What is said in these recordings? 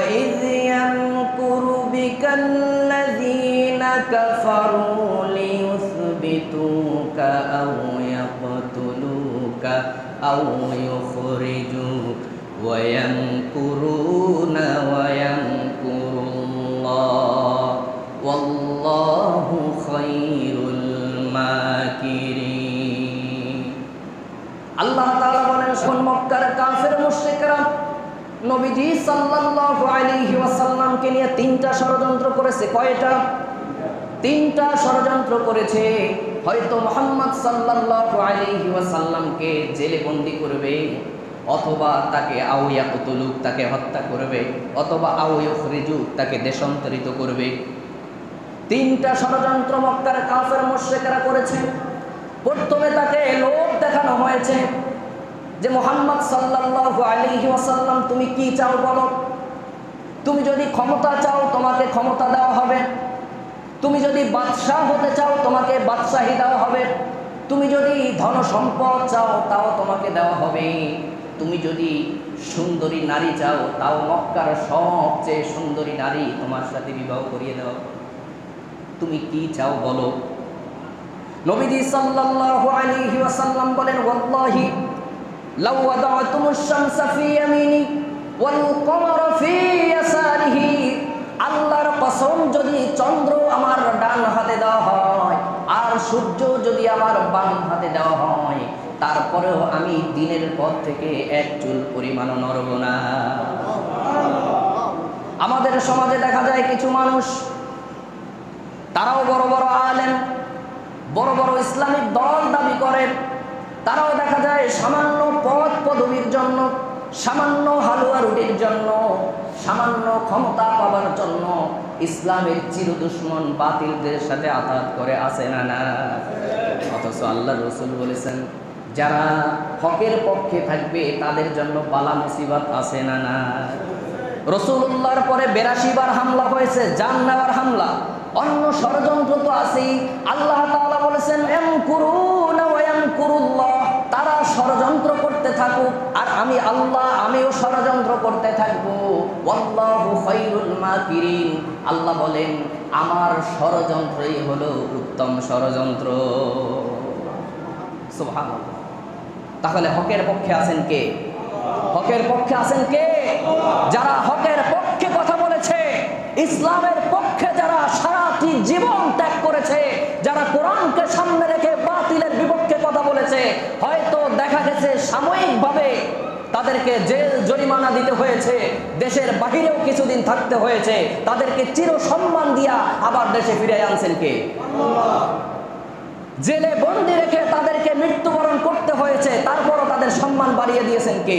وإذ يمكر بك الذين كفروا ليثبتوك أو يقتلوك أو يخرجوك ويمكرون ويمكر الله والله خير الماكرين আল্লাহ তাআলা বলেন, শোন মক্কার কাফের মুশরিকরা নবীজি সাল্লাল্লাহু আলাইহি ওয়াসাল্লামকে নিয়ে তিনটা ষড়যন্ত্র করেছে। কয়টা? তিনটা ষড়যন্ত্র করেছে। হয়তো মুহাম্মদ সাল্লাল্লাহু আলাইহি ওয়াসাল্লামকে জেলে বন্দী করবে, অথবা তাকে আও ইয়াকতুলুক, তাকে হত্যা করবে, অথবা আও ইউখরিজুক, তাকে দেশান্তরিত করবে। তিনটা ষড়যন্ত্র মক্কার কাফের মুশরিকরা করেছে। প্রথমে তাকে লোভ দেখানো হয়েছে যে মুহাম্মদ সাল্লাল্লাহু আলাইহি ওয়াসাল্লাম তুমি কি চাও বলো। তুমি যদি ক্ষমতা চাও তোমাকে ক্ষমতা দেওয়া হবে, তুমি যদি বাদশাহ হতে চাও তোমাকে বাদশাহী দেওয়া হবে, তুমি যদি ধন সম্পদ চাও তাও তোমাকে দেওয়া হবে, তুমি যদি সুন্দরী নারী চাও তাও মক্কার সবচেয়ে সুন্দরী নারী তোমার সাথে বিবাহ করিয়ে দেওয়া। তুমি কি চাও বলো। নবীজি সাল্লাল্লাহু আলাইহি ওয়াসাল্লাম বলেন, ওয়াল্লাহি লাউ ওয়াদা'তুমুশ শামসা ফি ইয়ামিনি ওয়াল কমারা ফি ইয়াসারিহি, আল্লাহর কসম যদি চন্দ্র আমার ডান হাতে দেওয়া হয় আর সূর্য যদি আমার বাম হাতে দেওয়া হয়, তারপরেও আমি দিনের পর থেকে এক চুল পরিমাণও নড়ব না। আমাদের সমাজে দেখা যায় কিছু মানুষ, তারাও বড় বড় আলেম, বড় বড় ইসলামিক দল দাবি করেন, তারাও দেখা যায় সামান্য পদ পদবীর জন্য, সামান্য হালুয়া রুটির জন্য, সামান্য ক্ষমতা পাবার জন্য ইসলামের চির দুশ্মন বাতিলদের সাথে আঘাত করে আসে না না। অথচ আল্লাহ রাসূল বলেছেন, যারা হকের পক্ষে থাকবে তাদের জন্য বালা মুসিবত আসে না না। রাসূলুল্লাহর পরে 82 বার হামলা হয়েছে, জান নেওয়ার হামলা। অন্য ষড়যন্ত্র তো আছেই। আল্লাহ তাআলা বলেছেন, ইয়ামকুরুনা ওয়া ইয়ামকুরুল্লাহ, তারা ষড়যন্ত্র করতে থাকুক আর আমি আল্লাহ, আমিও ষড়যন্ত্র করতে থাকবো। ওয়াল্লাহু খায়রুল মাকিরিন, আল্লাহ বলেন আমার ষড়যন্ত্রই হলো উত্তম ষড়যন্ত্র। সুবহানাল্লাহ। তাহলে হকের পক্ষে আছেন কে? হকের পক্ষে আছেন কে? যারা হকের পক্ষে কথা বলেছে, ইসলামের পক্ষে যারা সারাটি জীবন ত্যাগ করেছে, যারা কোরআনকে সামনে রেখে বাতিলের বিপক্ষে কথা বলেছে, হয়তো দেখা গেছে সাময়িকভাবে তাদেরকে জেল জরিমানা দিতে হয়েছে, দেশের বাহিরেও কিছুদিন থাকতে হয়েছে, তাদেরকে চির সম্মান দিয়া আবার দেশে ফিরে আনছেন কে? জেলে বন্দি রেখে তাদেরকে মৃত্যুবরণ করতে হয়েছে, তারপরও তাদের সম্মান বাড়িয়ে দিয়েছেন কে?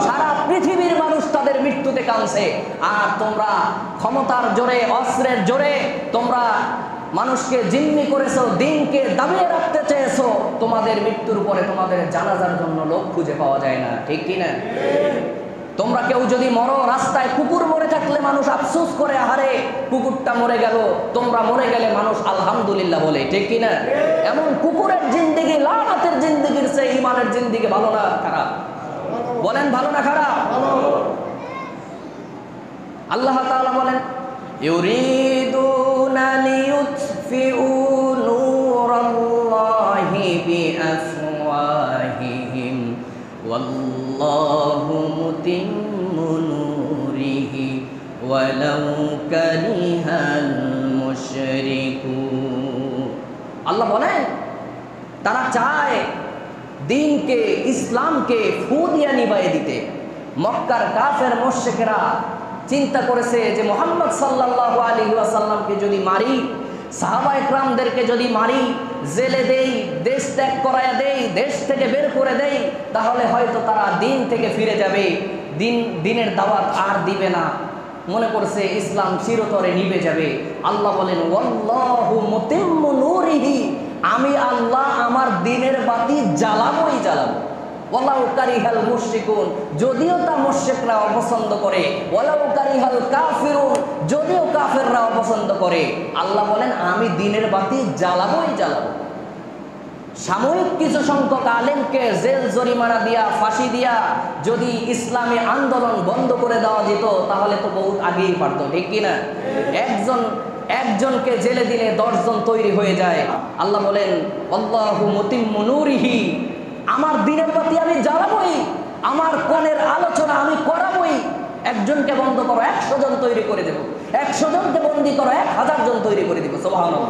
সারা পৃথিবীর মানুষ তাদের মৃত্যুতে কাঁদছে। আর তোমরা ক্ষমতার জোরে, অস্ত্রের জোরে তোমরা মানুষকে জিম্মি করেছো, দিনকে দাবিয়ে রাখতে চেয়েছো। তোমাদের মৃত্যুর পরে তোমাদের জানাজার জন্য লোক খুঁজে পাওয়া যায় না, ঠিক কি না? তোমরা কেউ যদি মরো, রাস্তায় কুকুর মরে থাকলে মানুষ আফসোস করে, আহারে কুকুরটা মরে গেল। তোমরা মরে গেলে মানুষ আলহামদুলিল্লাহ বলে, ঠিক কি না? এমন কুকুরের জিন্দেগি লানাতের জিন্দেগির চেয়ে ঈমানের জিন্দেগি ভালো না খারাপ? বলেন ভালো না খারাপ? আল্লাহ তাআলা বলেন, ইউরিদুনা লিইউতফিউ নূরাল্লাহি বিআফওয়াহিহিম ওয়াল্লাহু মুতিম্মু নূরিহি ওয়ালাউ কারিহাল মুশরিকুন। আল্লাহ বলেন তারা চায় দ্বীনকে, ইসলামকে ফু দিয়ে নিভাইয়ে দিতে। মক্কার কাফের মুশরিকরা চিন্তা করেছে যে মুহাম্মদ সাল্লাল্লাহু আলাইহি ওয়াসাল্লামকে যদি মারি, সাহাবা ইকরামদেরকে যদি মারি, জেলে দেই, দেশ ত্যাগ করায়া দেই, দেশ থেকে বের করে দেই, তাহলে হয়তো তারা দিন থেকে ফিরে যাবে, দিনের দাওয়াত আর দিবে না। মনে করছে ইসলাম চিরতরে নিভে যাবে। আল্লাহ বলেন, ওয়াল্লাহু মুতিম্মু নূরিহি, আমি আল্লাহ আমার দিনের বাতি জ্বালাবোই জ্বালাবো। ওয়ালাউ কারিহাল মুশরিকুন, যদিও তা মুশরিকরা অপছন্দ করে। ওয়ালাউ কারিহাল কাফিরুন, যদিও কাফেররা অপছন্দ করে। আল্লাহ বলেন আমি দিনের বাতি জ্বালাবোই জ্বালাবো। সাময়িক কিছু সংখ্যক আলেমকে জেল জরিমানা দিয়া, ফাঁসি দিয়া যদি ইসলামী আন্দোলন বন্ধ করে দেওয়া যেত তাহলে তো বহুত আগেই পারত, ঠিক কিনা? একজনকে জেলে দিলে 10 জন তৈরি হয়ে যায়। আল্লাহ বলেন আল্লাহু মুতিম্মু নূরিহি, আমার দিনের বাতি আমি জ্বালাবই, আমার কোণের আলোচনা আমি করাবই। একজনকে বন্ধ করো 100 জন তৈরি করে দেব, 100 জনকে বন্দী করো 1000 জন তৈরি করে দেব। সুবহানাল্লাহ।